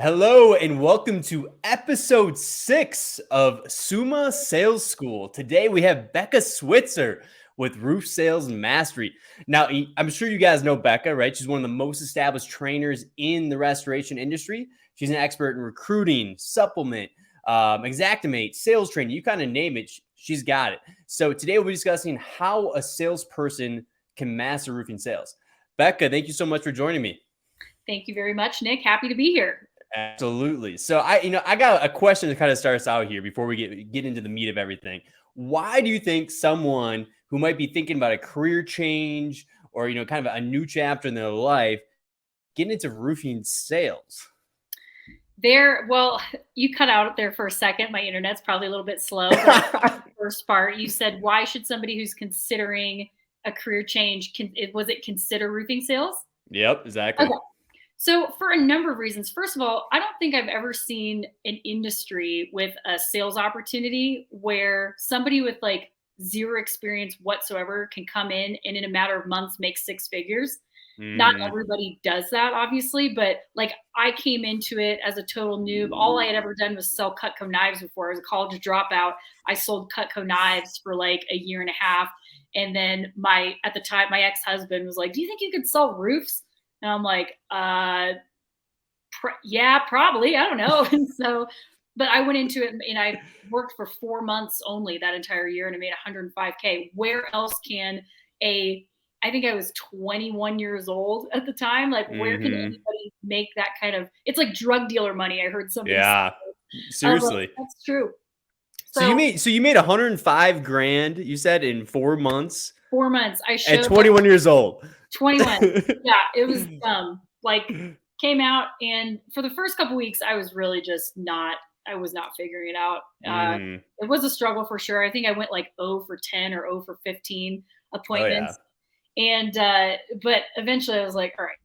Hello and welcome to episode 6 of Summa Sales School. Today we have Becca Switzer with Roof Sales Mastery. Now, I'm sure you guys know Becca, right? She's one of the most established trainers in the restoration industry. She's an expert in recruiting, supplement, Exactimate, sales training. You kind of name it, she's got it. So today we'll be discussing how a salesperson can master roofing sales. Becca, thank you so much for joining me. Thank you very much, Nick. Happy to be here. Absolutely. So I got a question that kind of starts out here before we get into the meat of everything. Why do you think someone who might be thinking about a career change or, kind of a new chapter in their life, getting into roofing sales? Well, you cut out there for a second. My internet's probably a little bit slow. The first part, you said, why should somebody who's considering a career change, consider roofing sales? Yep, exactly. Okay. So for a number of reasons. First of all, I don't think I've ever seen an industry with a sales opportunity where somebody with like zero experience whatsoever can come in and in a matter of months make six figures. Not everybody does that, obviously, but like I came into it as a total noob. All I had ever done was sell Cutco knives before. I was a college dropout. I sold Cutco knives for like a year and a half. And then at the time, my ex-husband was like, "Do you think you could sell roofs?" And I'm like, yeah, probably. I don't know. And so, but I went into it and I worked for 4 months only that entire year and I made $105K. Where else can I think I was 21 years old at the time. Like, where can anybody make that kind of, it's like drug dealer money. I heard somebody say. Seriously. Like, that's true. So you made 105 grand, you said, in 4 months? 4 months. I showed at 21 years old. 21. Yeah, it was like came out, and for the first couple weeks, I was really just I was not figuring it out. It was a struggle for sure. I think I went like 0 for 10 or 0 for 15 appointments. Oh, yeah. And but eventually I was like, all right,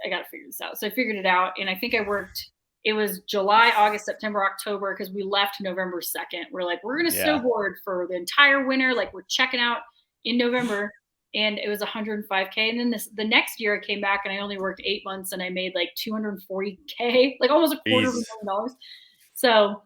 I got to figure this out. So I figured it out, and I think I worked. It was July, August, September, October, because we left November 2nd. We're like, we're going to snowboard for the entire winter. Like, we're checking out in November. And it was 105K. And then the next year I came back and I only worked 8 months and I made like 240K, like almost $250,000. So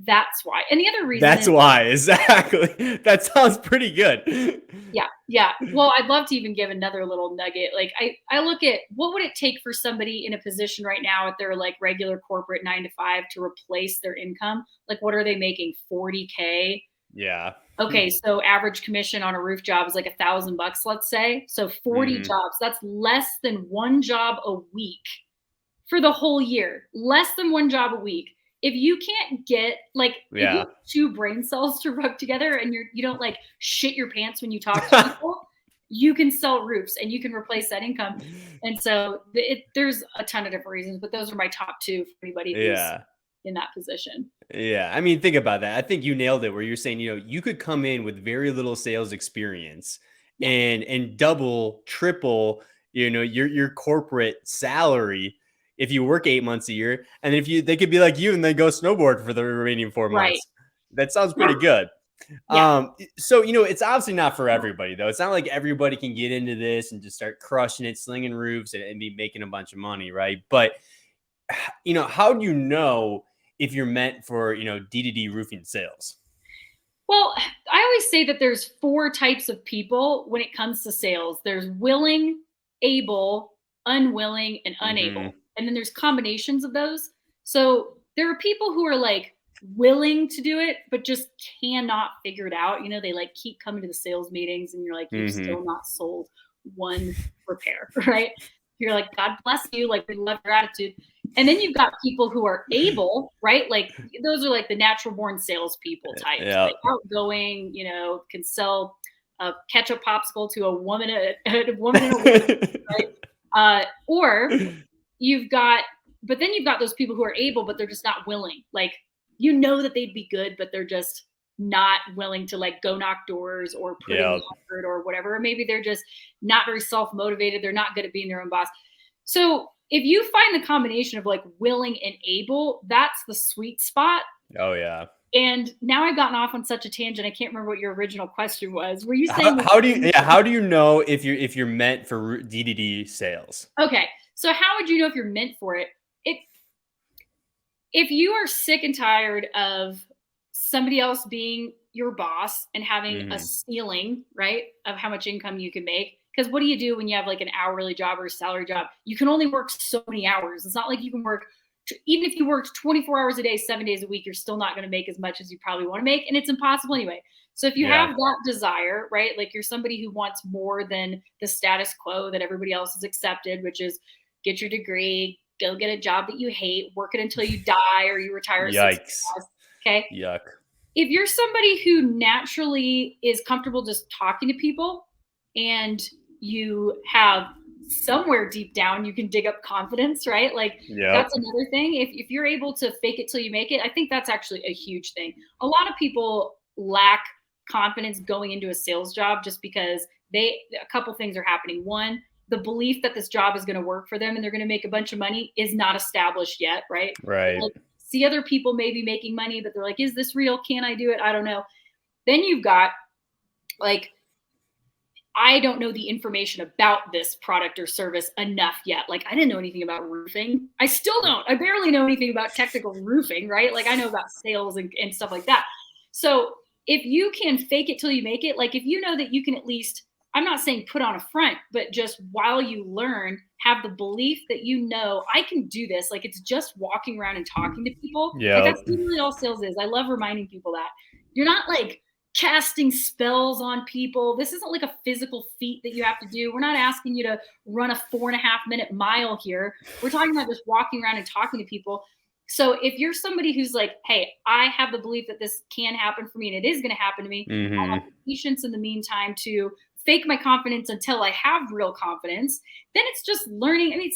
that's why. And the other reason that's why, exactly. That sounds pretty good. Yeah. Well, I'd love to even give another little nugget. Like I look at what would it take for somebody in a position right now at their like regular corporate 9 to 5 to replace their income? Like, what are they making? 40K? Yeah. Okay, so average commission on a roof job is like $1,000, let's say. So 40 jobs, that's less than one job a week for the whole year. Less than one job a week. If you can't get if you have 2 brain cells to rub together and you don't like shit your pants when you talk to people, you can sell roofs and you can replace that income. And so there's a ton of different reasons, but those are my top 2 for anybody who's in that position. Yeah. I mean, think about that. I think you nailed it where you're saying, you could come in with very little sales experience and double, triple, your corporate salary if you work 8 months a year. And they could be like you and then go snowboard for the remaining 4 months. Right. That sounds pretty good. Yeah. So, it's obviously not for everybody though. It's not like everybody can get into this and just start crushing it, slinging roofs and be making a bunch of money. Right. But how do you know if you're meant for, D2D roofing sales? Well, I always say that there's 4 types of people when it comes to sales. There's willing, able, unwilling, and unable. And then there's combinations of those. So there are people who are like willing to do it, but just cannot figure it out. They like keep coming to the sales meetings and you're like, you've still not sold one repair, right? You're like, God bless you. Like, we love your attitude. And then you've got people who are able, right? Like, those are like the natural born salespeople types, like outgoing, can sell a ketchup popsicle to a woman in a week, right? Or but then you've got those people who are able, but they're just not willing. Like, that they'd be good, but they're just not willing to like go knock doors or put in the effort or whatever. Or maybe they're just not very self-motivated. They're not good at being their own boss. So if you find the combination of like willing and able, that's the sweet spot. Oh yeah. And now I've gotten off on such a tangent. I can't remember what your original question was. Were you saying how do you know if you're meant for D2D sales? Okay. So how would you know if you're meant for it? If you are sick and tired of somebody else being your boss and having a ceiling, right, of how much income you can make, because what do you do when you have like an hourly job or a salary job? You can only work so many hours. It's not like you can work, even if you worked 24 hours a day, 7 days a week, you're still not going to make as much as you probably want to make. And it's impossible anyway. So if you have that desire, right, like you're somebody who wants more than the status quo that everybody else has accepted, which is get your degree, go get a job that you hate, work it until you die or you retire at 65. Okay. Yuck. If you're somebody who naturally is comfortable just talking to people and you have somewhere deep down you can dig up confidence, right? Like that's another thing. If you're able to fake it till you make it, I think that's actually a huge thing. A lot of people lack confidence going into a sales job just because a couple things are happening. One, the belief that this job is going to work for them and they're going to make a bunch of money is not established yet, right? Right. Like, see other people maybe making money, but they're like, is this real? Can I do it? I don't know. Then you've got like, I don't know the information about this product or service enough yet. Like I didn't know anything about roofing. I still don't. I barely know anything about technical roofing, right? Like I know about sales and stuff like that. So if you can fake it till you make it, like if you know that you can at least, I'm not saying put on a front, but just while you learn, have the belief that you know I can do this. Like it's just walking around and talking to people. Yeah. Like that's literally all sales is. I love reminding people that you're not like casting spells on people. This isn't like a physical feat that you have to do. We're not asking you to run a 4.5-minute mile here. We're talking about just walking around and talking to people. So if you're somebody who's like, hey, I have the belief that this can happen for me and it is going to happen to me, I have the patience in the meantime to fake my confidence until I have real confidence, then it's just learning. I mean,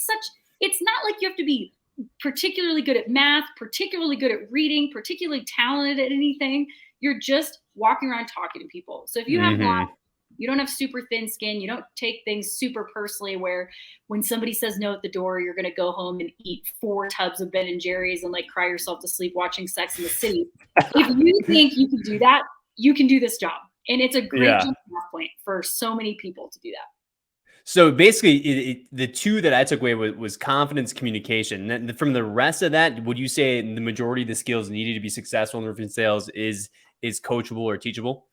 it's not like you have to be particularly good at math, particularly good at reading, particularly talented at anything. You're just walking around talking to people. So if you have that, you don't have super thin skin, you don't take things super personally where when somebody says no at the door, you're going to go home and eat 4 tubs of Ben and Jerry's and like cry yourself to sleep watching Sex in the City. If you think you can do that, you can do this job. And it's a great jumping off point for so many people to do that. So basically, the two that I took away was confidence, communication. And from the rest of that, would you say the majority of the skills needed to be successful in roofing sales is coachable or teachable?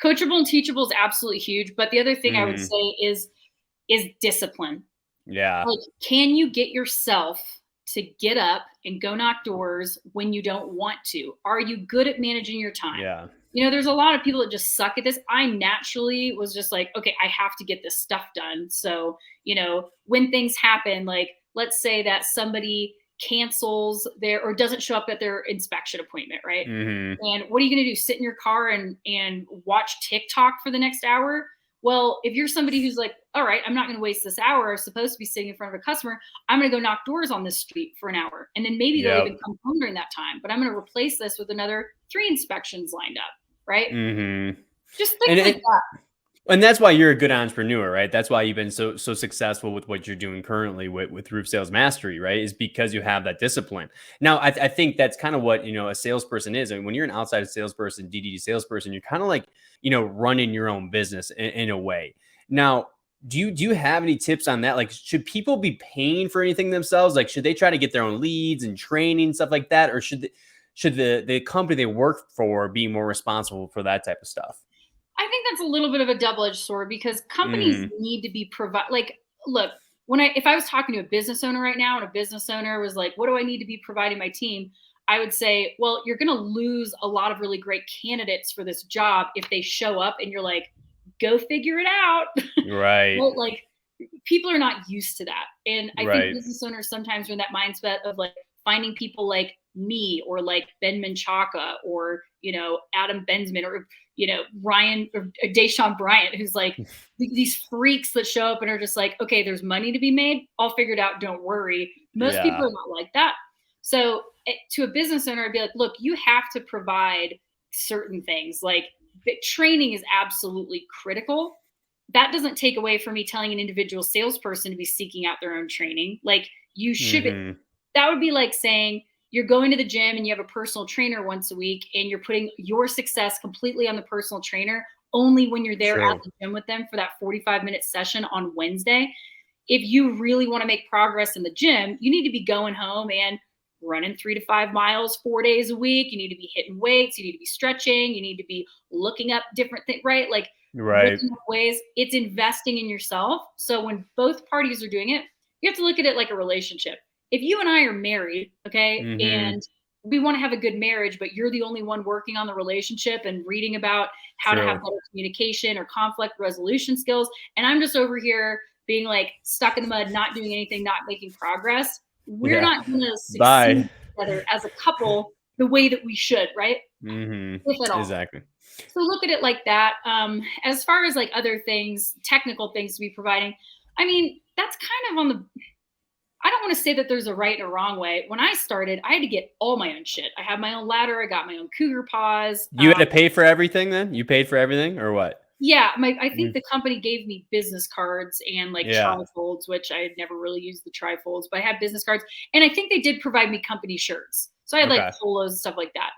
Coachable and teachable is absolutely huge. But the other thing I would say is discipline. Yeah. Like, can you get yourself to get up and go knock doors when you don't want to? Are you good at managing your time? Yeah. You know, there's a lot of people that just suck at this. I naturally was just like, okay, I have to get this stuff done. So, you know, when things happen, like let's say that somebody cancels or doesn't show up at their inspection appointment, right? And what are you going to do? Sit in your car and watch TikTok for the next hour? Well, if you're somebody who's like, all right, I'm not going to waste this hour. I'm supposed to be sitting in front of a customer. I'm going to go knock doors on this street for an hour. And then maybe they'll even come home during that time. But I'm going to replace this with another 3 inspections lined up, right? Just things like that. And that's why you're a good entrepreneur, right? That's why you've been so successful with what you're doing currently with Roof Sales Mastery, right? Is because you have that discipline. Now, I think that's kind of what, you know, a salesperson is. I mean, when you're an outside salesperson, DDD salesperson, you're kind of like, you know, running your own business in a way. Now, do you have any tips on that? Like, should people be paying for anything themselves? Like, should they try to get their own leads and training, stuff like that? Or should the company they work for be more responsible for that type of stuff? I think that's a little bit of a double-edged sword because companies need to be like, look, if I was talking to a business owner right now and a business owner was like, what do I need to be providing my team? I would say, well, you're going to lose a lot of really great candidates for this job if they show up and you're like, go figure it out. Right. Well, like people are not used to that. And I think business owners sometimes are in that mindset of like finding people like me or like Ben Menchaca or, you know, Adam Bensman or, you know, Ryan or Deshaun Bryant, who's like these freaks that show up and are just like, okay, there's money to be made. I'll figure it out. Don't worry. Most people are not like that. So to a business owner, I'd be like, look, you have to provide certain things. Like training is absolutely critical. That doesn't take away from me telling an individual salesperson to be seeking out their own training. Like you should, that would be like saying, you're going to the gym and you have a personal trainer once a week and you're putting your success completely on the personal trainer only when you're there at the gym with them for that 45-minute session on Wednesday. If you really want to make progress in the gym, you need to be going home and running 3 to 5 miles 4 days a week. You need to be hitting weights. You need to be stretching. You need to be looking up different things, right? Like Right. looking up ways. It's investing in yourself. So when both parties are doing it, you have to look at it like a relationship. If you and I are married, okay, Mm-hmm. and we want to have a good marriage, but you're the only one working on the relationship and reading about how to have True. better communication or conflict resolution skills, and I'm just over here being like stuck in the mud, not doing anything, not making progress, we're Yeah. not going to succeed Bye. together as a couple the way that we should, right? Mm-hmm. If at all. Exactly. So look at it like that. As far as like other things, technical things to be providing, I mean, that's kind of on the, I don't want to say that there's a right and a wrong way. When I started, I had to get all my own shit. I had my own ladder. I got my own cougar paws. You had to pay for everything then? You paid for everything or what? Yeah, I think Mm. the company gave me business cards and like Yeah. trifolds, which I had never really used the trifolds, but I had business cards, and I think they did provide me company shirts. So I had like Okay. polos and stuff like that.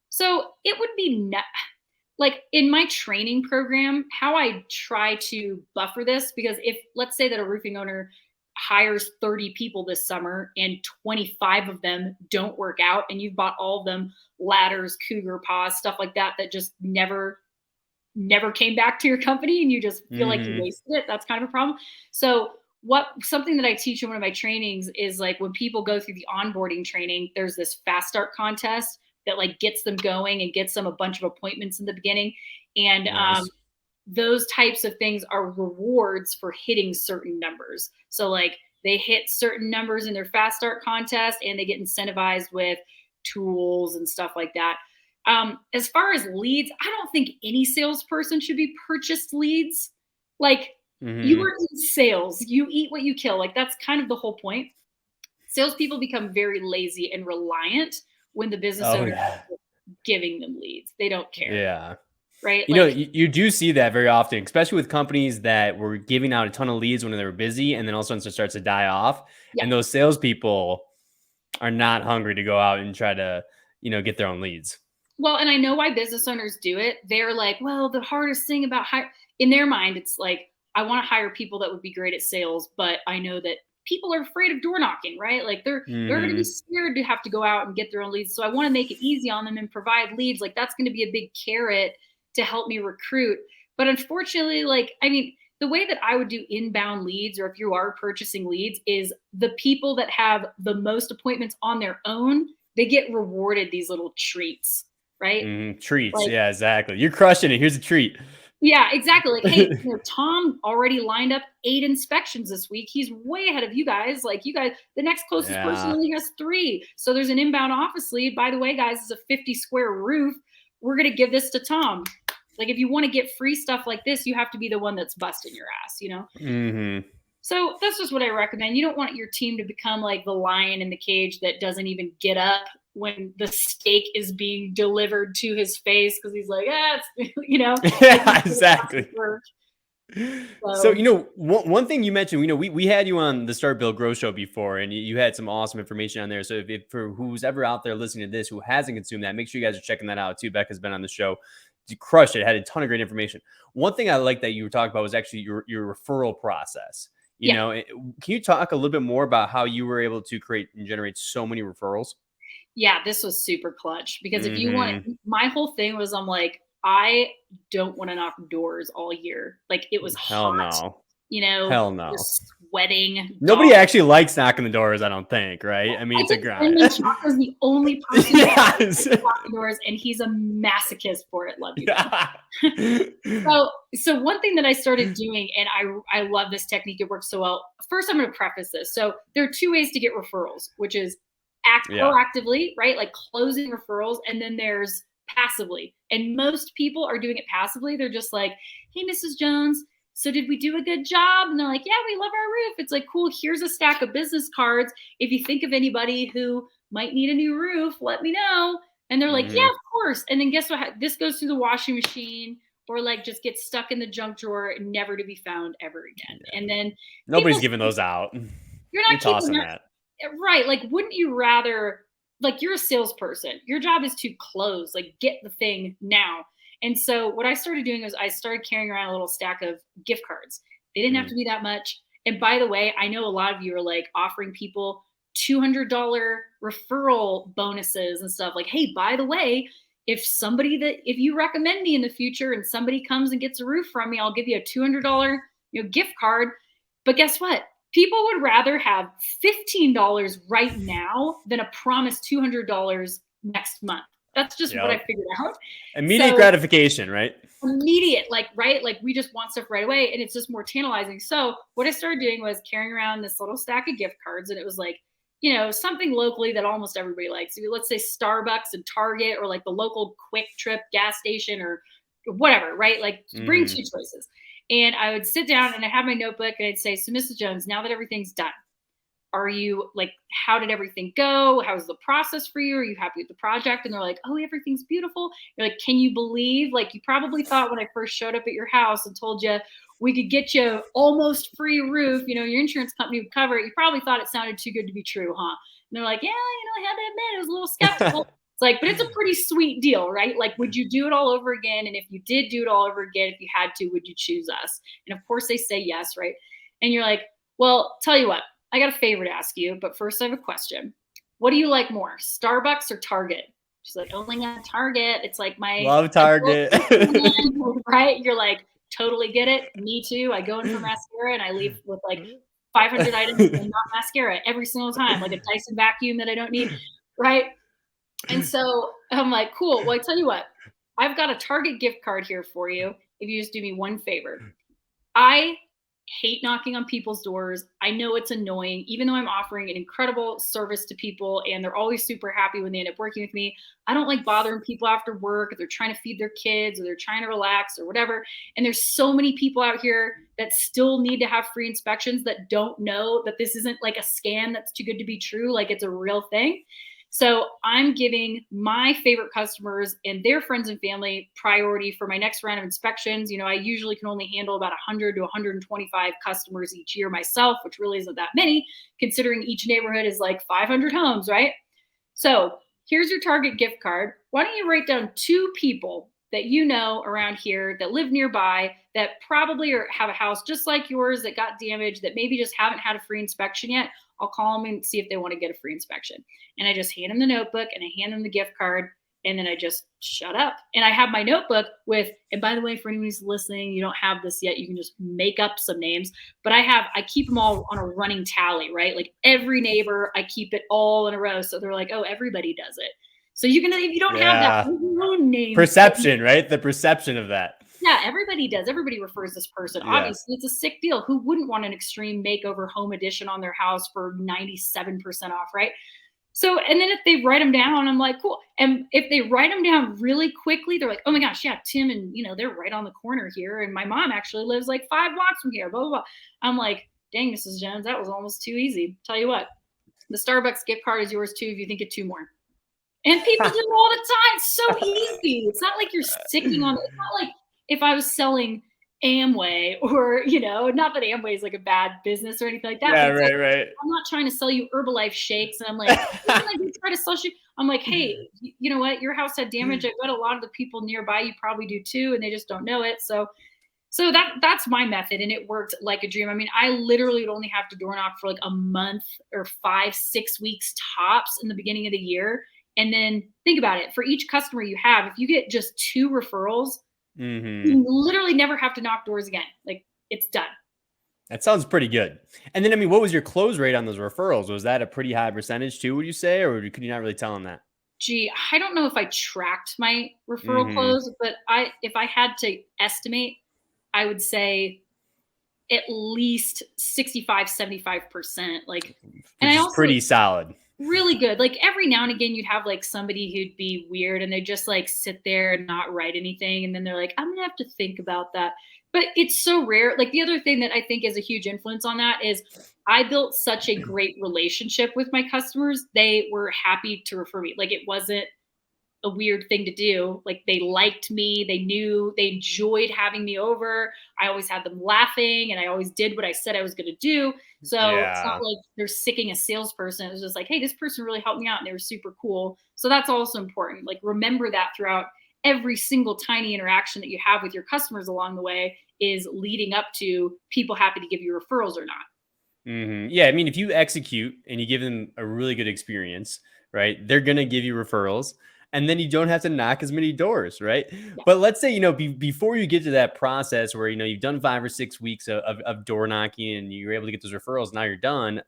So it would be like in my training program, how I try to buffer this, because if let's say that a roofing owner hires 30 people this summer and 25 of them don't work out, and you've bought all of them ladders, cougar paws, stuff like that, that just never came back to your company and you just feel like you Mm-hmm. wasted it, that's kind of a problem. So what something that I teach in one of my trainings is like when people go through the onboarding training, there's this fast start contest that like gets them going and gets them a bunch of appointments in the beginning. And Nice. those types of things are rewards for hitting certain numbers. So like they hit certain numbers in their fast start contest and they get incentivized with tools and stuff like that. As far as leads, I don't think any salesperson should be purchased leads. Like you Mm-hmm. are in sales, you eat what you kill. Like that's kind of the whole point. Salespeople become very lazy and reliant when the business Oh owner yeah. is giving them leads. They don't care, Yeah. right? You know, Like, you do see that very often, especially with companies that were giving out a ton of leads when they were busy, and then all of a sudden it starts to die off. yeah. And those salespeople are not hungry to go out and try to, get their own leads. Well, and I know why business owners do it. They're like, well, the hardest thing about in their mind, it's like, I want to hire people that would be great at sales, but I know that people are afraid of door knocking, right? Like they're going to be Mm-hmm. scared to have to go out and get their own leads. So I want to make it easy on them and provide leads. Like that's going to be a big carrot to help me recruit. But unfortunately, like I mean, the way that I would do inbound leads, or if you are purchasing leads, is the people that have the most appointments on their own, they get rewarded these little treats, right? Mm-hmm. Treats. Like, Yeah, exactly. You're crushing it. Here's a treat. yeah, exactly. Like, hey, Tom already lined up 8 inspections this week. He's way ahead of you guys. Like, you guys, the next closest person Yeah. only has 3. So there's an inbound office lead. By the way, guys, it's a 50 square roof. We're going to give this to Tom. Like, if you want to get free stuff like this, you have to be the one that's busting your ass, you know? Mm-hmm. So that's just what I recommend. You don't want your team to become like the lion in the cage that doesn't even get up when the steak is being delivered to his face because he's like, it's, like Yeah, exactly. So, so one thing you mentioned, we had you on the Start Build Grow show before, and you had some awesome information on there. So, if for who's ever out there listening to this who hasn't consumed that, make sure you guys are checking that out too. Becca's been on the show. You crushed it. Had a ton of great information. One thing I like that you were talking about was actually your referral process. yeah. Can you talk a little bit more about how you were able to create and generate so many referrals? Yeah, this was super clutch because if you want, Mm-hmm. my whole thing was I'm like, I don't want to knock doors all year. Like it was Hell hot, no. you're Hell no. sweating. Nobody actually likes knocking the doors, I don't think, right? I mean, I it's a think grind. Cinnamon Chalk is the only person that Yes. knocking doors, and he's a masochist for it. Love you, man. Yeah. So one thing that I started doing, and I love this technique, it works so well. First, I'm going to preface this. So there are 2 ways to get referrals, which is act Yeah. proactively, right? Like closing referrals, and then there's passively. And most people are doing it passively. They're just like, hey, Mrs. Jones, so did we do a good job? And they're like, yeah, we love our roof. It's like, cool, here's a stack of business cards. If you think of anybody who might need a new roof, let me know. And they're like, yeah, Mhm. of course. And then guess what? This goes through the washing machine or like just gets stuck in the junk drawer, never to be found ever again. Yeah. And then Nobody's people giving those out. you're You're not keeping tossing that that. right. Like, wouldn't you rather, like, you're a salesperson, your job is to close, like, get the thing now. And so what I started doing was I started carrying around a little stack of gift cards. They didn't have Mhm. to be that much. And by the way, I know a lot of you are like offering people $200 referral bonuses and stuff. Like, hey, by the way, if you recommend me in the future and somebody comes and gets a roof from me, I'll give you a $200 gift card. But guess what? People would rather have $15 right now than a promised $200 next month. That's just what I figured out. Immediate gratification, right? Immediate, right? Like we just want stuff right away, and it's just more tantalizing. So what I started doing was carrying around this little stack of gift cards, and it was like, something locally that almost everybody likes. Let's say Starbucks and Target, or like the local Quick Trip gas station or whatever, right? Like bring 2 choices. And I would sit down and I have my notebook and I'd say, so Mrs. Jones, now that everything's done, are you like, how did everything go? How's the process for you? Are you happy with the project? And they're like, oh, everything's beautiful. You're like, can you believe, like, you probably thought when I first showed up at your house and told you we could get you almost free roof, your insurance company would cover it. You probably thought it sounded too good to be true, huh? And they're like, yeah, I had to admit, I was a little skeptical. It's like, but it's a pretty sweet deal, right? Like, would you do it all over again? And if you did do it all over again, if you had to, would you choose us? And of course they say yes, right? And you're like, well, tell you what, I got a favor to ask you, but first I have a question. What do you like more, Starbucks or Target? She's like, only got Target. It's like my love Target. Right? You're like, totally get it. Me too. I go in for mascara and I leave with like 500 items and not mascara every single time, like a Dyson vacuum that I don't need, right? And so I'm like, cool. Well, I tell you what, I've got a Target gift card here for you if you just do me one favor. I hate knocking on people's doors. I know it's annoying, even though I'm offering an incredible service to people and they're always super happy when they end up working with me. I don't like bothering people after work if they're trying to feed their kids or they're trying to relax or whatever. And there's so many people out here that still need to have free inspections that don't know that this isn't like a scam that's too good to be true. Like it's a real thing. So I'm giving my favorite customers and their friends and family priority for my next round of inspections. I usually can only handle about 100 to 125 customers each year myself, which really isn't that many, considering each neighborhood is like 500 homes, right? So here's your Target gift card. Why don't you write down 2 people that you know around here that live nearby that probably have a house just like yours that got damaged, that maybe just haven't had a free inspection yet. I'll call them and see if they want to get a free inspection. And I just hand them the notebook and I hand them the gift card. And then I just shut up. And I have my notebook with, and by the way, for anyone who's listening, you don't have this yet, you can just make up some names. But I keep them all on a running tally, right? Like every neighbor, I keep it all in a row. So they're like, oh, everybody does it. So if you don't have that your own name. Perception, right? The perception of that. Yeah, everybody does. Everybody refers this person. Yeah. Obviously, it's a sick deal. Who wouldn't want an extreme makeover home edition on their house for 97% off, right? So, and then if they write them down, I'm like, cool. And if they write them down really quickly, they're like, oh my gosh, yeah, Tim and, they're right on the corner here. And my mom actually lives like 5 blocks from here, blah, blah, blah. I'm like, dang, Mrs. Jones, that was almost too easy. Tell you what, the Starbucks gift card is yours too if you think it 2 more. And people do it all the time. It's so easy. It's not like you're sticking on it. It's not like if I was selling Amway or, not that Amway is like a bad business or anything like that. Yeah, right, right. I'm not trying to sell you Herbalife shakes. And I'm like, try to sell you. I'm like, hey, you know what? Your house had damage. I bet a lot of the people nearby you probably do too, and they just don't know it. So that's my method, and it worked like a dream. I mean, I literally would only have to door knock for like a month or 5-6 weeks tops in the beginning of the year. And then think about it. For each customer you have, if you get just 2 referrals, you literally never have to knock doors again. Like it's done. That sounds pretty good. And then, I mean, what was your close rate on those referrals? Was that a pretty high percentage too, would you say? Or could you not really tell them that? Gee, I don't know if I tracked my referral close, but if I had to estimate, I would say at least 65, 75%. Like, and I also pretty solid. Really good. Like every now and again, you'd have like somebody who'd be weird and they just like sit there and not write anything. And then they're like, I'm going to have to think about that. But it's so rare. Like the other thing that I think is a huge influence on that is I built such a great relationship with my customers. They were happy to refer me. Like it wasn't a weird thing to do. Like they liked me. They knew they enjoyed having me over. I always had them laughing and I always did what I said I was going to do. So It's not like they're sicking a salesperson. It was just like, hey, this person really helped me out and they were super cool. So that's also important. Like remember that throughout every single tiny interaction that you have with your customers along the way is leading up to people happy to give you referrals or not. Yeah, I mean, if you execute and you give them a really good experience, right, they're gonna give you referrals, and then you don't have to knock as many doors, right? Yeah. But let's say before you get to that process where you've done 5 or 6 weeks of door knocking and you're able to get those referrals, now you're done.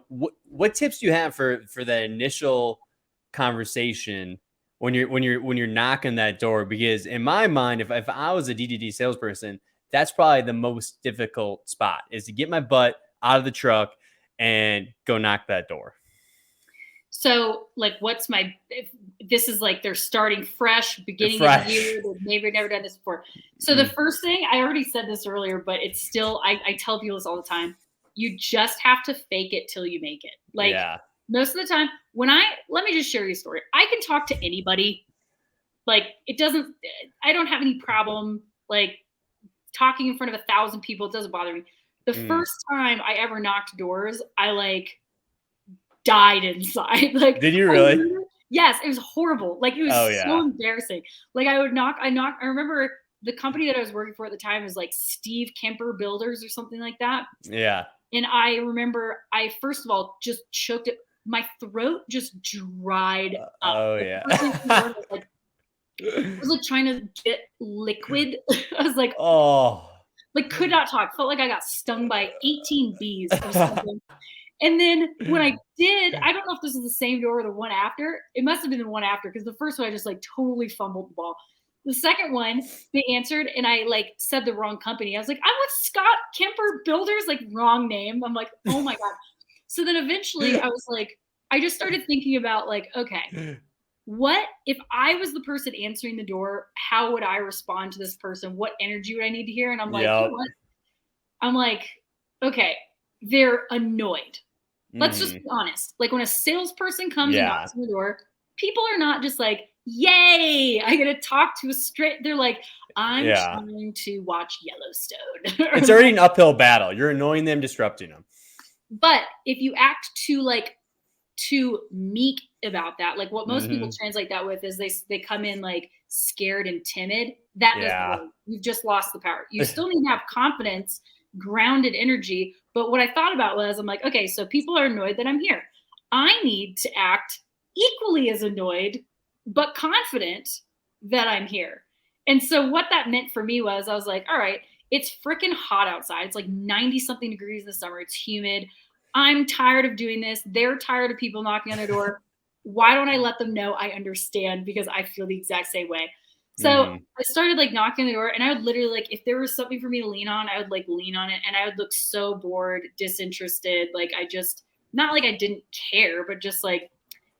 What tips do you have for that initial conversation when you're knocking that door? Because in my mind, if I was a DDD salesperson, that's probably the most difficult spot, is to get my butt out of the truck and go knock that door. So, like, what's my, if this is like they're starting fresh, beginning of the Fresh. year, they've maybe never done this before. So, the Mm, first thing, I already said this earlier, but it's still, I tell people this all the time. You just have to fake it till you make it. Like, yeah. most of the time, let me just share you a story. I can talk to anybody. Like, I don't have any problem, like, talking in front of 1,000 people. It doesn't bother me. The Mm. first time I ever knocked doors, I like died inside. Like, Did you really? yes, it was horrible. Like, it was Oh so yeah. embarrassing. Like, I remember the company that I was working for at the time was like Steve Kemper Builders or something like that. Yeah. And I remember I first of all just choked it. My throat just dried up. Oh Like, yeah. the first thing I was like, I was like trying to get liquid. I was Oh. like could not talk. Felt like I got stung by 18 bees or something. And then when I did, I don't know if this is the same door or the one after. It must have been the one after, because the first one I just like totally fumbled the ball. The second one, they answered and I like said the wrong company. I was like, I'm with Scott Kemper Builders, like wrong name. I'm like, oh my God. So then eventually I was like, I just started thinking about like, okay, what if I was the person answering the door? How would I respond to this person? What energy would I need to hear? And I'm like, you know Yep. what? I'm like, okay, they're annoyed. Let's just Mhm. be honest. Like, when a salesperson comes and Yeah. knocks on the door, people are not just like, yay, I get to talk to a straight. They're like, I'm Yeah. trying to watch Yellowstone. It's Or already like, an uphill battle. You're annoying them, disrupting them. but if you act too meek about that, like what most people Mhm. translate that with is they come in like scared and timid. That doesn't Yeah. work. You've just lost the power. You still need to have confidence, grounded energy. But what I thought about was, I'm like, okay, so people are annoyed that I'm here. I need to act equally as annoyed, but confident that I'm here. And so what that meant for me was, I was like, all right, it's freaking hot outside. It's like 90 something degrees in the summer. It's humid. I'm tired of doing this. They're tired of people knocking on their door. Why don't I let them know I understand, because I feel the exact same way. So Mhm. I started like knocking on the door, and I would literally, like, if there was something for me to lean on, I would like lean on it, and I would look so bored, disinterested. Like, I just, not like I didn't care, but just like,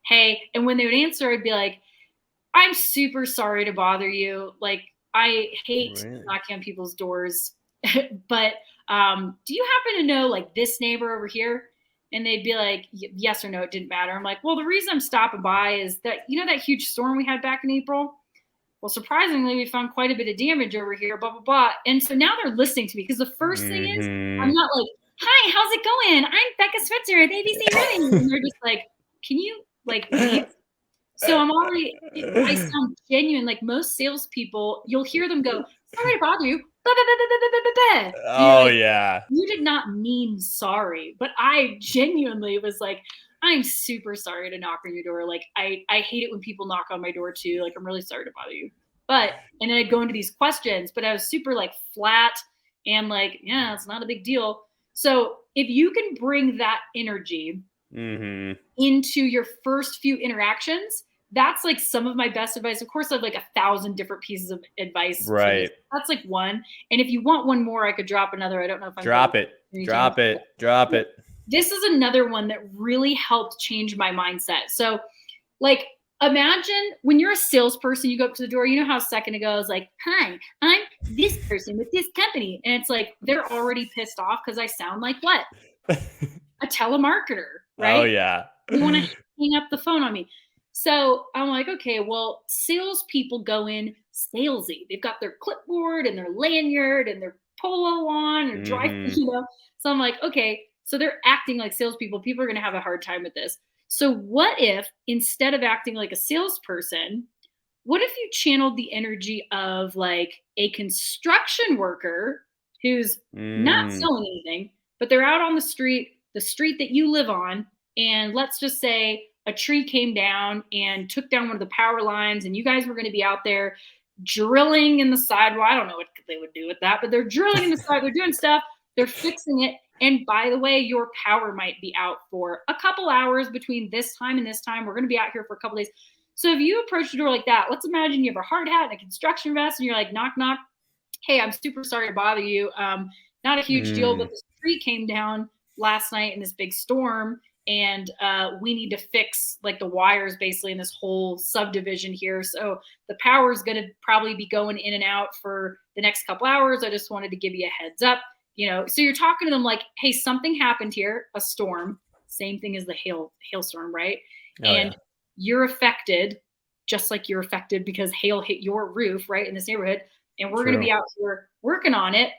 hey. And when they would answer, I'd be like, I'm super sorry to bother you. Like, I hate Really? knocking on people's doors, but do you happen to know like this neighbor over here? And they'd be like, yes or no, it didn't matter. I'm like, well, the reason I'm stopping by is that, that huge storm we had back in April? Well, surprisingly, we found quite a bit of damage over here, blah, blah, blah. And so now they're listening to me, because the first thing is, I'm Mhm. not like, hi, how's it going? I'm Becca Switzer at ABC Revenue. And they're just like, can you like leave? So I'm already, I sound genuine. Like, most salespeople, you'll hear them go, sorry to bother you. Blah, blah, blah, blah, blah, blah, blah, blah. And you're Oh, like, yeah. you did not mean sorry. But I genuinely was like, I'm super sorry to knock on your door. Like, I hate it when people knock on my door too. Like, I'm really sorry to bother you. But, and then I'd go into these questions, but I was super like flat and like, yeah, it's not a big deal. So if you can bring that energy Mhm. into your first few interactions, that's like some of my best advice. Of course, I have like 1,000 different pieces of advice for this. Right. That's like one. And if you want one more, I could drop another. I don't know if I'm going Drop it. any time. Drop it. Drop But it. this is another one that really helped change my mindset. So, like, imagine when you're a salesperson, you go up to the door, you know how a second ago I was like, hi, I'm this person with this company. And it's like, they're already pissed off because I sound like what? A telemarketer, Oh, right? yeah. They want to hang up the phone on me. So I'm like, okay, well, salespeople go in salesy. They've got their clipboard and their lanyard and their polo on or dry, Mhm. you know. So I'm like, okay, so they're acting like salespeople. People are going to have a hard time with this. So what if, instead of acting like a salesperson, what if you channeled the energy of like a construction worker who's not Mm. selling anything, but they're out on the street that you live on, and let's just say a tree came down and took down one of the power lines, and you guys were going to be out there drilling in the sidewalk. I don't know what they would do with that, but they're drilling in the side, they're doing stuff, they're fixing it. And by the way, your power might be out for a couple hours between this time and this time. We're going to be out here for a couple days. So if you approach the door like that, let's imagine you have a hard hat and a construction vest, and you're like, knock, knock. Hey, I'm super sorry to bother you. Not a huge deal, but this tree came down last night in this big storm, and we need to fix like the wires basically in this whole subdivision here. So the power is going to probably be going in and out for the next couple hours. I just wanted to give you a heads up. So you're talking to them like, hey, something happened here, a storm, same thing as the hailstorm, right? And you're affected, just like you're affected because hail hit your roof, right, in this neighborhood. And we're going to be out here working on it.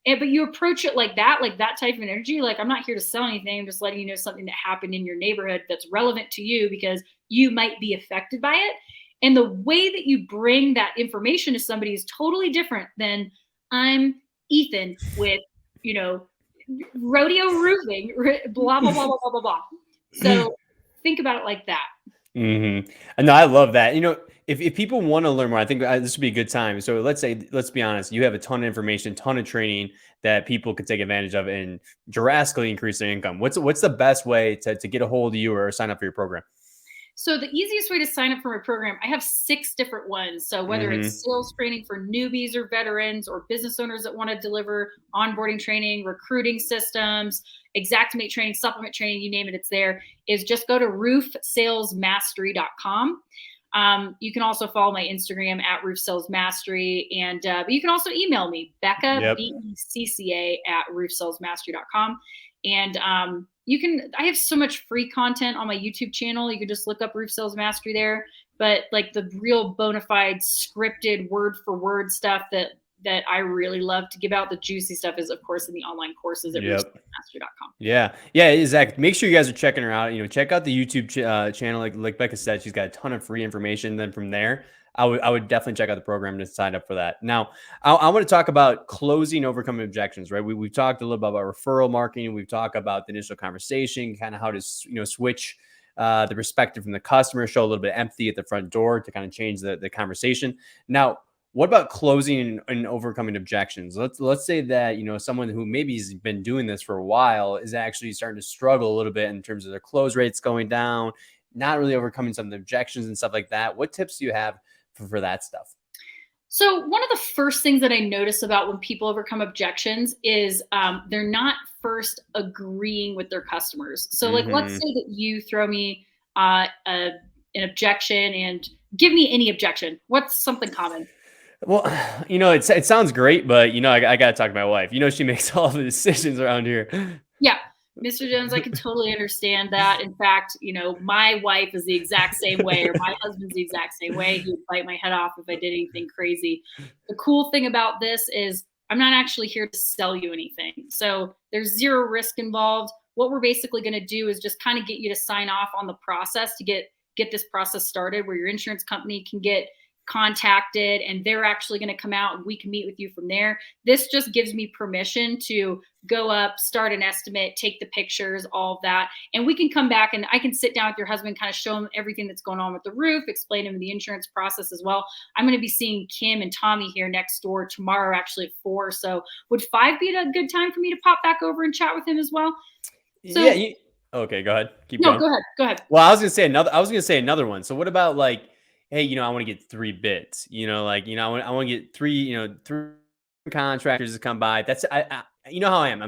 But you approach it like that type of energy. Like, I'm not here to sell anything. I'm just letting you know something that happened in your neighborhood that's relevant to you because you might be affected by it. And the way that you bring that information to somebody is totally different than I'm Ethan with, rodeo roofing, blah, blah, blah, blah, blah, blah, blah. So think about it like that. Mm-hmm. No, I love that. If people want to learn more, I think this would be a good time. So let's be honest, you have a ton of information, ton of training that people could take advantage of and drastically increase their income. What's the best way to get a hold of you or sign up for your program? So the easiest way to sign up for my program, I have 6 different ones. So whether it's sales training for newbies or veterans or business owners that want to deliver onboarding training, recruiting systems, Xactimate training, supplement training, you name it, it's there, is just go to roofsalesmastery.com. You can also follow my Instagram at roofsalesmastery. And but you can also email me, Becca, Becca at roofsalesmastery.com. And I have so much free content on my YouTube channel. You can just look up Roof Sales Mastery there. But like the real bona fide scripted word for word stuff that I really love to give out, the juicy stuff, is of course in the online courses at roofsalesmastery.com. Yeah, exactly. Make sure you guys are checking her out. Check out the YouTube channel. Like Becca said, she's got a ton of free information. Then from there, I would definitely check out the program to sign up for that. Now, I want to talk about closing, overcoming objections, right? We've talked a little bit about referral marketing. We've talked about the initial conversation, kind of how to, switch the perspective from the customer, show a little bit of empathy at the front door to kind of change the conversation. Now, what about closing and overcoming objections? Let's say that, someone who maybe has been doing this for a while is actually starting to struggle a little bit in terms of their close rates going down, not really overcoming some of the objections and stuff like that. What tips do you have for that stuff? So one of the first things that I notice about when people overcome objections is they're not first agreeing with their customers. So like, let's say that you throw me an objection, and give me any objection. What's something common? Well, it sounds great, but I got to talk to my wife. She makes all the decisions around here. Yeah. Mr. Jones, I can totally understand that. In fact, my wife is the exact same way, or my husband's the exact same way. He would bite my head off if I did anything crazy. The cool thing about this is I'm not actually here to sell you anything. So there's zero risk involved. What we're basically going to do is just kind of get you to sign off on the process to get this process started, where your insurance company can get contacted and they're actually going to come out and we can meet with you from there. This just gives me permission to go up, start an estimate, take the pictures, all of that. And we can come back and I can sit down with your husband, kind of show him everything that's going on with the roof, explain him the insurance process as well. I'm going to be seeing Kim and Tommy here next door tomorrow, actually at 4. So would 5 be a good time for me to pop back over and chat with him as well? So, yeah. Okay, go ahead. Keep going. Go ahead. Well, I was going to say another one. So what about like, hey, I want to get 3 bids, I want to get 3 contractors to come by. That's, you know how I am.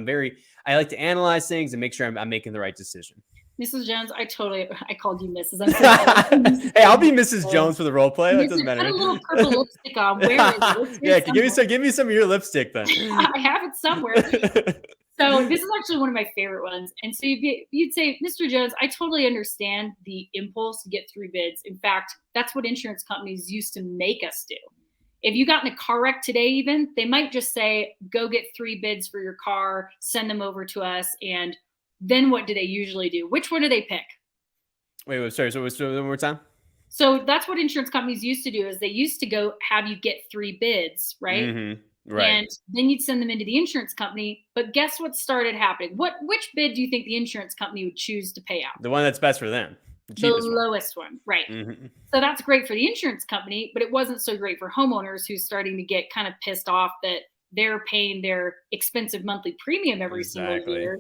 I like to analyze things and make sure I'm making the right decision. Mrs. Jones, I called you Mrs. Hey, I'll be Mrs. Jones for the role play. That doesn't matter. Put a little purple lipstick on. Where is it? Yeah, give me some of your lipstick then. I have it somewhere. So this is actually one of my favorite ones. And so you'd say, Mr. Jones, I totally understand the impulse to get 3 bids. In fact, that's what insurance companies used to make us do. If you got in a car wreck today, even, they might just say, go get 3 bids for your car, send them over to us. And then what do they usually do? Which one do they pick? Wait, sorry. So one more time. So that's what insurance companies used to do, is they used to go have you get 3 bids, right? Right. And then you'd send them into the insurance company. But guess what started happening? Which bid do you think the insurance company would choose to pay out? The one that's best for them, the The cheapest one. lowest one, right. Mhm. So that's great for the insurance company, but it wasn't so great for homeowners who's starting to get kind of pissed off that they're paying their expensive monthly premium every single Exactly. year,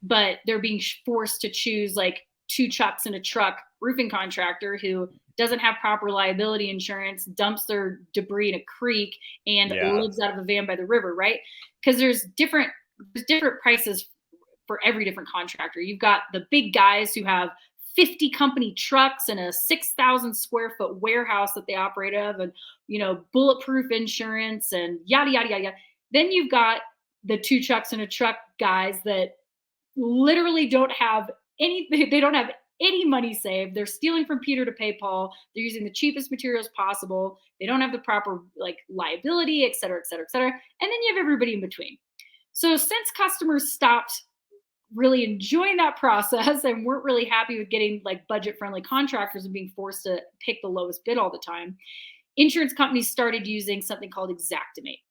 but they're being forced to choose like two chucks in a truck roofing contractor who doesn't have proper liability insurance, dumps their debris in a creek, and Yeah. lives out of a van by the river, right? Because there's different prices for every different contractor. You've got the big guys who have 50 company trucks and a 6,000 square foot warehouse that they operate out of, and bulletproof insurance and yada yada yada yada. Then you've got the two trucks and a truck guys that literally don't have any they don't have any money saved. They're stealing from Peter to pay Paul. They're using the cheapest materials possible. They don't have the proper like liability, et cetera, et cetera, et cetera. And then you have everybody in between. So since customers stopped really enjoying that process and weren't really happy with getting like budget friendly contractors and being forced to pick the lowest bid all the time, insurance companies started using something called Xactimate.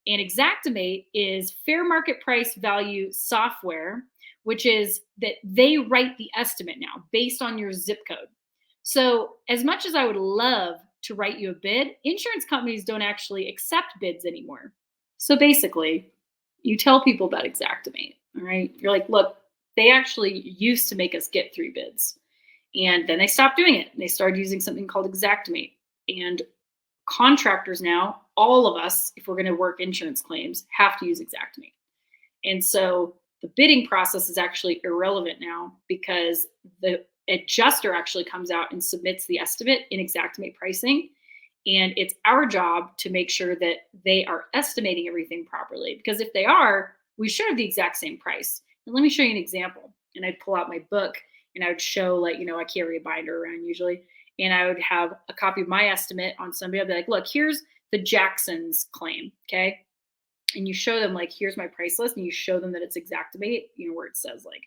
And Xactimate is fair market price value software, which is that they write the estimate now based on your zip code. So, as much as I would love to write you a bid, insurance companies don't actually accept bids anymore. So, basically, you tell people about Xactimate, all right? You're like, look, they actually used to make us get 3 bids. And then they stopped doing it. They started using something called Xactimate. And contractors now, all of us, if we're going to work insurance claims, have to use Xactimate. And so the bidding process is actually irrelevant now because the adjuster actually comes out and submits the estimate in Xactimate pricing. And it's our job to make sure that they are estimating everything properly. Because if they are, we should have the exact same price. And let me show you an example. And I'd pull out my book and I would show, like, I carry a binder around usually. And I would have a copy of my estimate on somebody. I'd be like, look, here's the Jackson's claim. Okay. And you show them, like, here's my price list. And you show them that it's Xactimate, where it says like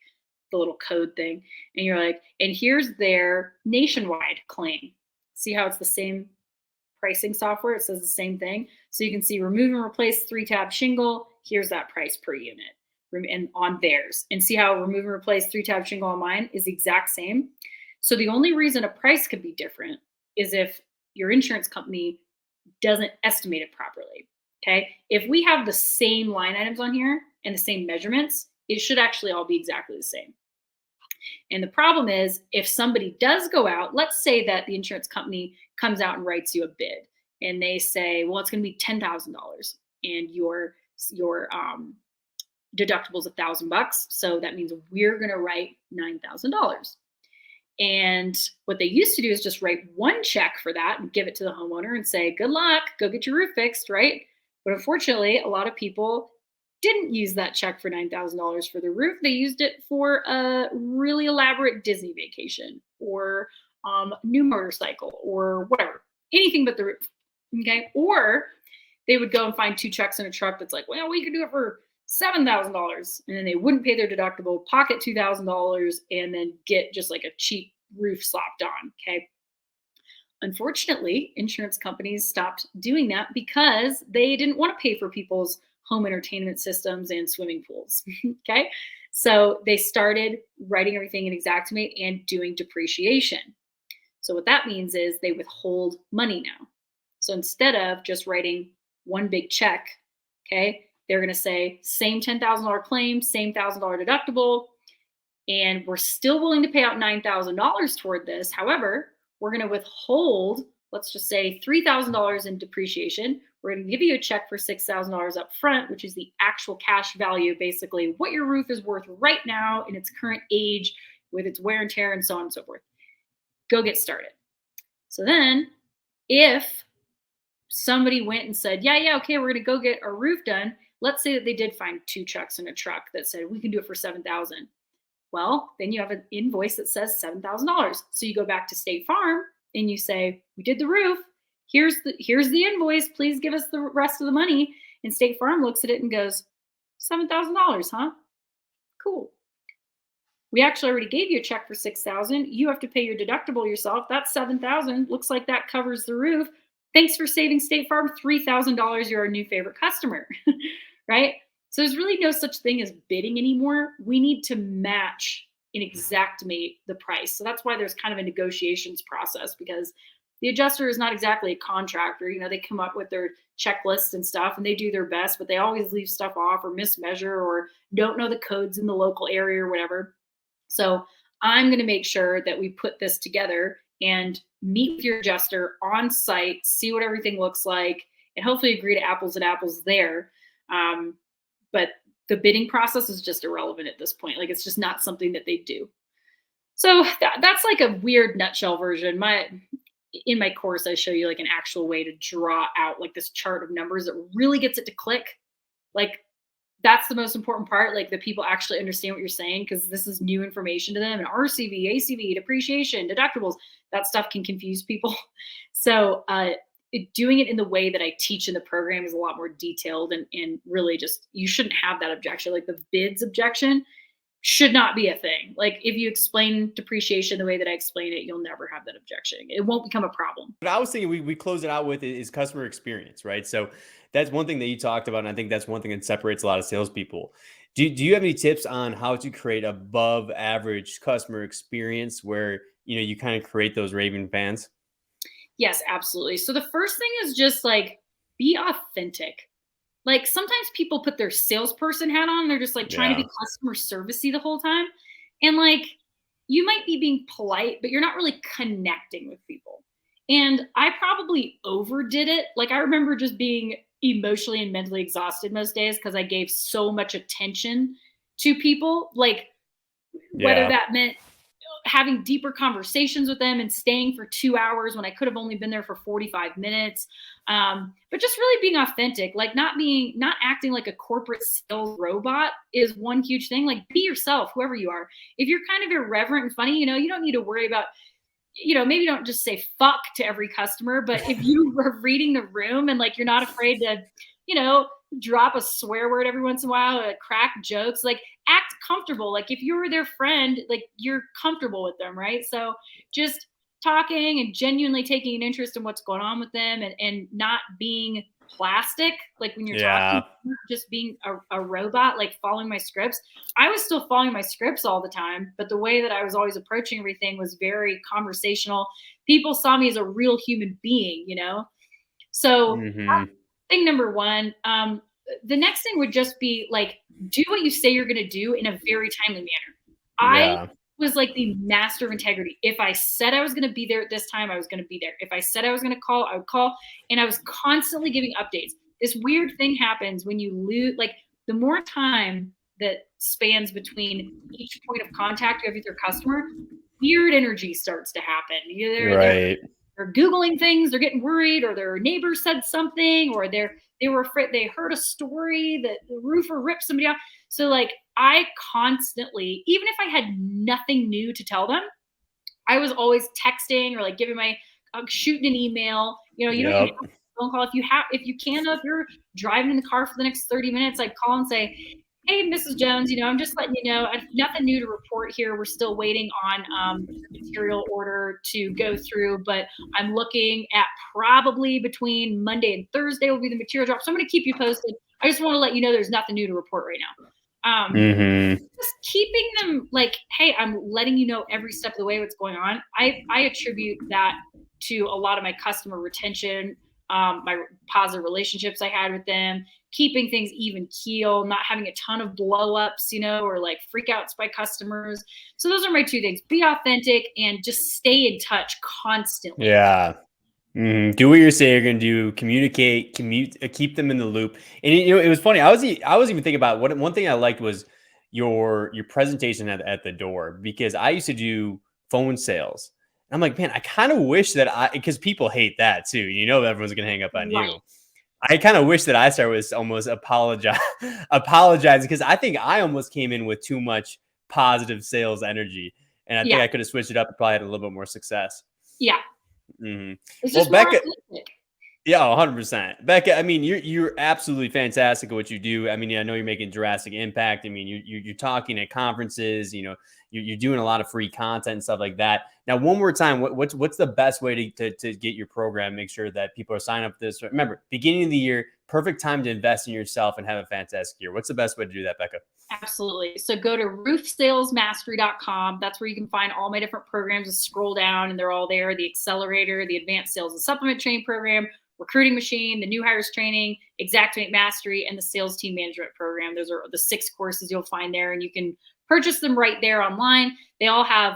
the little code thing. And you're like, and here's their nationwide claim. See how it's the same pricing software? It says the same thing. So you can see remove and replace 3-tab shingle. Here's that price per unit. And on theirs. And see how remove and replace 3-tab shingle on mine is the exact same. So the only reason a price could be different is if your insurance company doesn't estimate it properly. Okay. If we have the same line items on here and the same measurements, it should actually all be exactly the same. And the problem is if somebody does go out, let's say that the insurance company comes out and writes you a bid and they say, well, it's going to be $10,000 and your deductible is $1,000. So that means we're going to write $9,000. And what they used to do is just write one check for that and give it to the homeowner and say, good luck, go get your roof fixed, right? But unfortunately, a lot of people didn't use that check for $9,000 for the roof. They used it for a really elaborate Disney vacation or new motorcycle or whatever, anything but the roof. Okay. Or they would go and find 2 checks in a truck that's like, well, we could do it for $7,000. And then they wouldn't pay their deductible, pocket $2,000, and then get just like a cheap roof slapped on. Okay. Unfortunately, insurance companies stopped doing that because they didn't want to pay for people's home entertainment systems and swimming pools. Okay. So they started writing everything in Xactimate and doing depreciation. So what that means is they withhold money now. So instead of just writing one big check, okay, they're going to say same $10,000 claim, same $1,000 deductible, and we're still willing to pay out $9,000 toward this. However, we're going to withhold, let's just say $3,000 in depreciation. We're going to give you a check for $6,000 up front, which is the actual cash value, basically what your roof is worth right now in its current age with its wear and tear and so on and so forth. Go get started. So then if somebody went and said, yeah, okay, we're going to go get our roof done. Let's say that they did find 2 trucks in a truck that said, we can do it for $7,000. Well, then you have an invoice that says $7,000. So you go back to State Farm and you say, we did the roof. Here's the invoice. Please give us the rest of the money. And State Farm looks at it and goes, $7,000, huh? Cool. We actually already gave you a check for $6,000. You have to pay your deductible yourself. That's $7,000. Looks like that covers the roof. Thanks for saving State Farm $3,000. You're our new favorite customer, right? So there's really no such thing as bidding anymore. We need to match and exactmate the price. So that's why there's kind of a negotiations process, because the adjuster is not exactly a contractor. You know, they come up with their checklist and stuff and they do their best, but they always leave stuff off or mismeasure or don't know the codes in the local area or whatever. So I'm going to make sure that we put this together and meet with your adjuster on site, see what everything looks like, and hopefully agree to apples and apples there. But the bidding process is just irrelevant at this point. Like, it's just not something that they do. So that's like a weird nutshell version. In my course, I show you like an actual way to draw out like this chart of numbers that really gets it to click. Like, that's the most important part. Like, the people actually understand what you're saying, because this is new information to them. And RCV, ACV, depreciation, deductibles, that stuff can confuse people. So doing it in the way that I teach in the program is a lot more detailed, and really just, you shouldn't have that objection. Like, the bids objection should not be a thing. Like, if you explain depreciation the way that I explain it, you'll never have that objection. It won't become a problem. But I was thinking we close it out with is customer experience, right? So that's one thing that you talked about, and I think that's one thing that separates a lot of salespeople. Do you have any tips on how to create above average customer experience where you kind of create those raving fans? Yes, absolutely. So the first thing is just like, be authentic. Like, sometimes people put their salesperson hat on. They're just like trying to Yeah. be customer servicey the whole time. And like, you might be being polite, but you're not really connecting with people. And I probably overdid it. Like, I remember just being emotionally and mentally exhausted most days because I gave so much attention to people. Like, whether Yeah. that meant having deeper conversations with them and staying for 2 hours when I could have only been there for 45 minutes. But just really being authentic, like not acting like a corporate sales robot is one huge thing. Like, be yourself, whoever you are. If you're kind of irreverent and funny, you don't need to worry about, maybe don't just say fuck to every customer, but if you are reading the room and like, you're not afraid to, drop a swear word every once in a while, or crack jokes, like, act comfortable. Like, if you're their friend, like, you're comfortable with them, right? So just talking and genuinely taking an interest in what's going on with them, and not being plastic. Like, when you're talking, Yeah. just being a robot, like following my scripts. I was still following my scripts all the time, but the way that I was always approaching everything was very conversational. People saw me as a real human being. So Hmm. thing number one. The next thing would just be like, do what you say you're going to do in a very timely manner. I Yeah. was like the master of integrity. If I said I was going to be there at this time, I was going to be there. If I said I was going to call, I would call. And I was constantly giving updates. This weird thing happens when you lose, like, the more time that spans between each point of contact you have with your customer, weird energy starts to happen. Right. They're Googling things, they're getting worried, or their neighbor said something, or they were afraid, they heard a story that the roofer ripped somebody off. So like, I constantly, even if I had nothing new to tell them, I was always texting or like giving shooting an email. You don't even Yep. have a phone call. If you're driving in the car for the next 30 minutes, I'd call and say, hey, Mrs. Jones, I'm just letting you know, I've nothing new to report here. We're still waiting on the material order to go through, but I'm looking at probably between Monday and Thursday will be the material drop. So I'm going to keep you posted. I just want to let you know there's nothing new to report right now. Hmm. Just keeping them like, hey, I'm letting you know every step of the way what's going on. I attribute that to a lot of my customer retention, my positive relationships I had with them, keeping things even keel, not having a ton of blow ups, or like freakouts by customers. So those are my two things: be authentic and just stay in touch constantly. Yeah. Do what you're saying you're going to do. Communicate, keep them in the loop. And it was funny. I was even thinking about one thing I liked was your presentation at the door, because I used to do phone sales. And I'm like, man, I kind of wish that because people hate that too. Everyone's going to hang up on Right. you. I kind of wish that I started with almost apologizing, because I think I almost came in with too much positive sales energy, and I think Yeah. I could have switched it up and probably had a little bit more success. Yeah. Hmm. It's Well, just more Becca, authentic. Yeah, 100%. Becca, I mean, you're absolutely fantastic at what you do. I mean, I know you're making drastic impact. I mean, you're talking at conferences. You're doing a lot of free content and stuff like that. Now, one more time, what's the best way to get your program? Make sure that people are signing up for this. Remember, beginning of the year, perfect time to invest in yourself and have a fantastic year. What's the best way to do that, Becca? Absolutely. So go to roofsalesmastery.com. That's where you can find all my different programs. Just scroll down and they're all there. The accelerator, the advanced sales and supplement training program, recruiting machine, the new hires training, Exactimate Mastery, and the sales team management program. Those are the 6 courses you'll find there, and you can purchase them right there online. They all have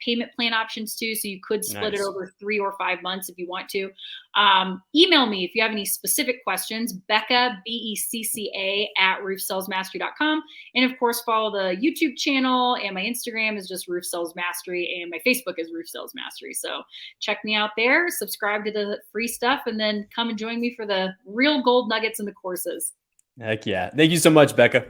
payment plan options too, so you could split it Nice. over 3 or 5 months if you want to. Email me if you have any specific questions, Becca, Becca, at roofsalesmastery.com. And of course, follow the YouTube channel, and my Instagram is just Roof Sales Mastery, and my Facebook is Roof Sales Mastery. So check me out there, subscribe to the free stuff, and then come and join me for the real gold nuggets in the courses. Heck yeah. Thank you so much, Becca.